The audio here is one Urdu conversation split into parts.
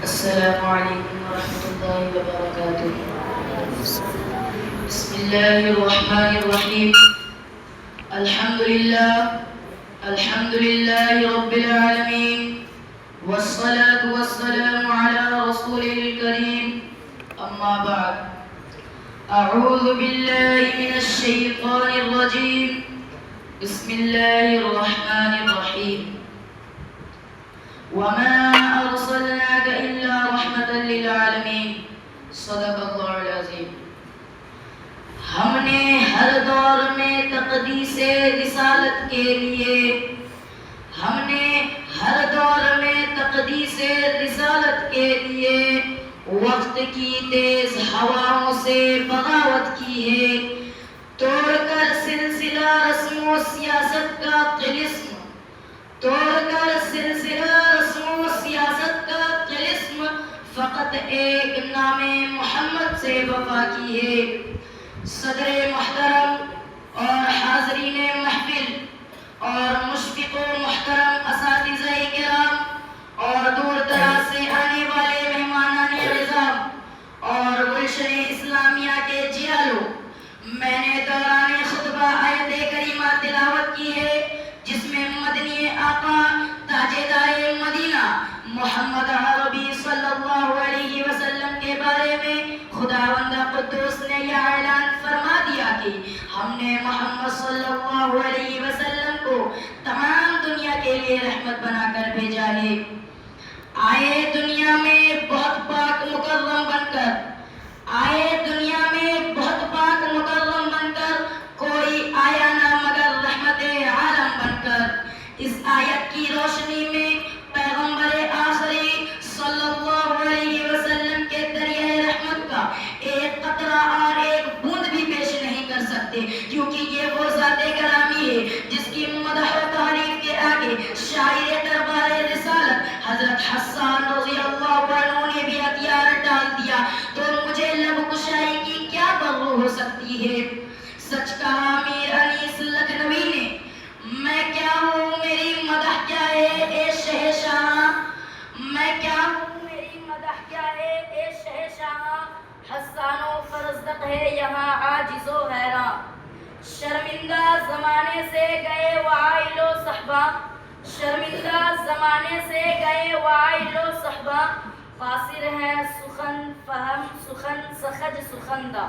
السلام علیکم ورحمۃ اللہ وبرکاتہ۔ بسم اللہ الرحمن الرحیم۔ الحمد للہ رب العالمین، والصلاة والسلام علی رسولہ الکریم، اما بعد، اعوذ باللہ من الشیطان الرجیم، بسم اللہ الرحمن الرحیم۔ وما أرسلناك إلا رحمة للعالمين، صدق اللہ العظیم۔ ہم نے ہر دور میں تقدیس رسالت کے لیے وقت کی تیز ہواؤں سے بغاوت کی ہے، توڑ کر سلسلہ رسم و سیاست کا طلسم، فقط ایک نام محمد سے وفا کی ہے۔ صدر محترم اور حاضرین محفل اور مشفق و محترم اساتذہ کرام اور دور دراز سے آنے والے مہمانان نظام اور گلشن اسلامیہ کے جیالو، میں نے دوران خطبہ آیت کریمہ تلاوت کی ہے جس میں مدنی آقا تاجدار مدینہ محمد عربی صلی اللہ علیہ وسلم کے بارے میں خداوند قدوس نے یہ اعلان فرما دیا کہ ہم نے محمد صلی اللہ علیہ وسلم کو تمام دنیا کے لیے رحمت بنا کر بھیجا ہے۔ آئے دنیا میں بہت پاک مکرم بن کر کوئی آیا نہ مگر رحمت عالم بن کر۔ اس آیت کی روشنی میں پیغمبر آخری صلی اللہ علیہ وسلم کے دریائے رحمت کا ایک قطرہ اور ایک بوند بھی پیش نہیں کر سکتے، کیونکہ یہ وہ ذات گرامی ہے جس کی مدح و تعریف کے آگے شاعر دربار رسالت حضرت حسان رضی اللہ عنہ نے بھی ہتھیار ڈال دیا، تو مجھے لب کشائی کی کیا برو ہو سکتی ہے۔ سچ کہا میر انیس لکھنوی نے، میں کیا ہوں میری مدح کیا ہے اے شہنشاہ، حسان و فرزدق ہے یہاں عاجز و حیران، شرمندہ زمانے سے گئے وعائل و صحبہ، قاصر ہے سخن فہم سخن سخج سخندہ۔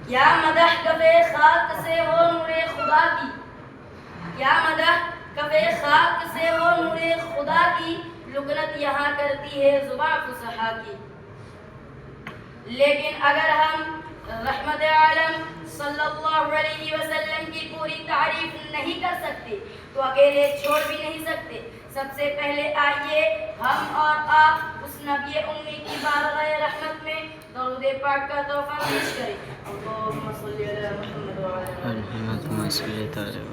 کیا مدح کفِ خاک سے ہو نور خدا کی، لکنت یہاں کرتی ہے زباں فصحا کی۔ لیکن اگر ہم رحمت عالم صلی اللہ علیہ وسلم کی پوری تعریف نہیں کر سکتے تو اکیلے چھوڑ بھی نہیں سکتے۔ سب سے پہلے آئیے ہم اور آپ اس نبی امی کی بارگاہ رحمت میں درود پاک کا تحفہ پیش کریں۔ اللہم صلی علی محمد وعلی آلہ۔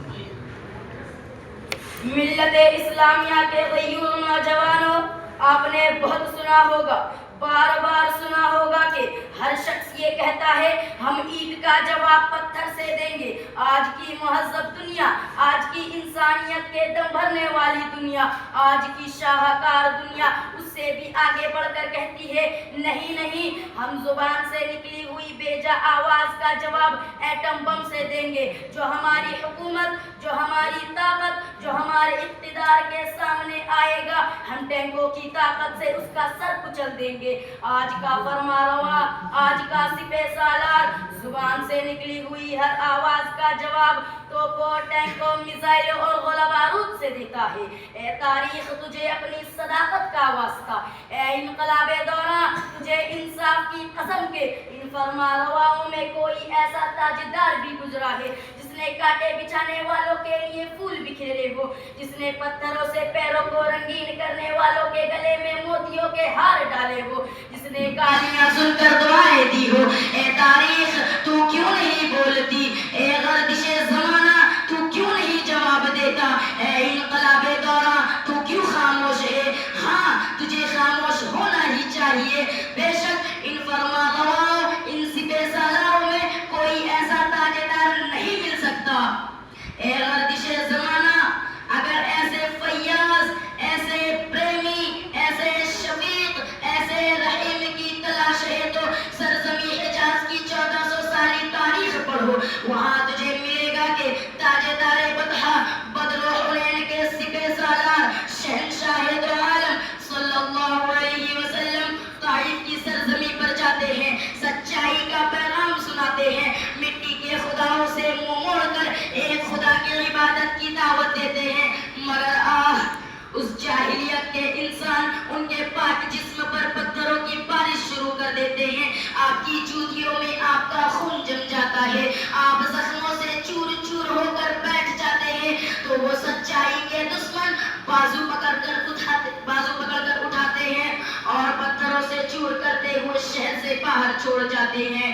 ملت اسلامیہ کے غیور نوجوانوں، آپ نے بہت سنا ہوگا، بار بار سنا ہوگا کہ ہر شخص یہ کہتا ہے ہم اینٹ کا جواب پتھر سے دیں گے۔ آج کی مہذب دنیا، آج کی انسانیت کے دم بھرنے والی دنیا، آج کی شاہکار دنیا اس سے بھی آگے بڑھ کر کہتی ہے نہیں، ہم زبان سے نکلی ہوئی بیجا آواز کا جواب ایٹم بم سے دیں گے۔ جو ہماری حکومت، جو ہماری طاقت، جو ہمارے اقتدار کے سامنے آئے گا، ہم ٹینکوں کی طاقت سے اس کا سر کچل دیں گے۔ آج کا فرما رواں، آج کا سپہ سالار، زبان سے نکلی ہوئی ہر آواز کا جواب توپوں، ٹینکوں، میزائلوں اور گولہ بارود سے دیتا ہے۔ اے تاریخ تجھے اپنی صداقت کا واسطہ، اے انقلاب دوراں تجھے انصاف کی قسم کے ان فرما رواؤں میں کوئی ایسا تاجدار بھی گزرا ہے جس نے کانٹے بچھانے والوں کے لیے پھول بکھیرے ہو، جس نے پتھروں سے پیروں کو رنگین کرنے والوں کے گلے میں موتیوں کے ہار ڈالے ہو، جس نے گالیاں سن کر دعائیں دی ہو۔ اے تاریخ تو کیوں نہیں بولتی، اے گردش زمانہ تو کیوں نہیں جواب دیتا، اے انقلاب دوراں تو کیوں خاموش ہے؟ ہاں تجھے خاموش ہونا ہی چاہیے۔ بے شک ان فرما رواؤں، ان سپہ سالاروں میں کوئی ایسا تاجدار نہیں مل سکتا۔ اے گردش زمانہ، اگر ایسے فیاض، بازو پکڑ کر اٹھاتے ہیں اور پتھروں سے چور کرتے ہوئے شہر سے باہر چھوڑ جاتے ہیں۔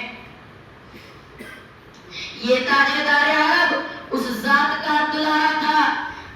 یہ تاجدار عرب اس ذات کا دلارا تھا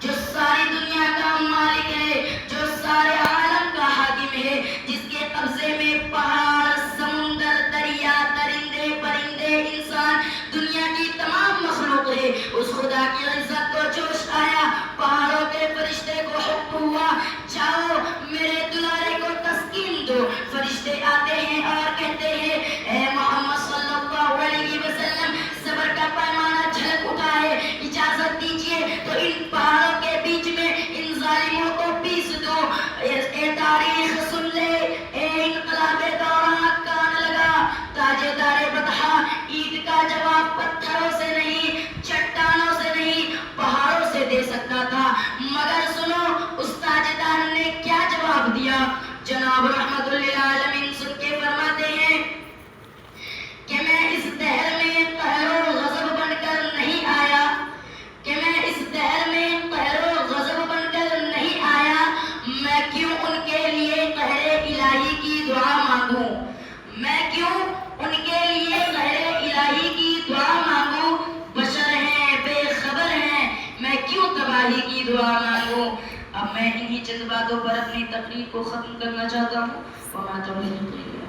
جو ساری دنیا کا مالک ہے، جو سارے عالم کا حاکم ہے، جس کے قبضے میں پہاڑ، سمندر، دریا، درندے، پرندے، انسان، دنیا کی تمام مخلوق ہے۔ اس خدا کی عزت کو جوش آیا، پہاڑوں کے فرشتے کو حکم ہوا، جاؤ میرے دلارے کو تسکین دو۔ فرشتے آتے ہیں اور کہتے ہیں اے محمد صلی اللہ علیہ وسلم، صبر کا پیمانہ جھلک اٹھا ہے، اجازت دیجیے تو ان پہاڑوں کے بیچ میں ان ظالموں کو پیس دو۔ اے تاریخ سن لے، اے انقلاب دوران کان لگا، تاجدار بطحا عید کا جواب پتھروں سے نہیں، چٹانوں سے نہیں، پہاڑوں سے دے سکتا تھا، مگر سنو اس تاجدار نے کیا جواب دیا۔ جناب رحمت للعالمین سن کے فرماتے ہیں کہ میں اس دہر میں قہر و غضب بن کر نہیں آیا، کہ میں اس دہر میں قہر و غضب بن کر نہیں آیا، میں کیوں ان کے لیے قہر الہی کی دعا مانگوں، میں کیوں ان کے لیے قہر الہی کی دعا مانگوں، بشر ہیں، بے خبر ہیں، میں کیوں تباہی کی دعا مانگوں۔ اب میں انہی چند باتوں پر اپنی تقریر کو ختم کرنا چاہتا ہوں۔ وما توفیقی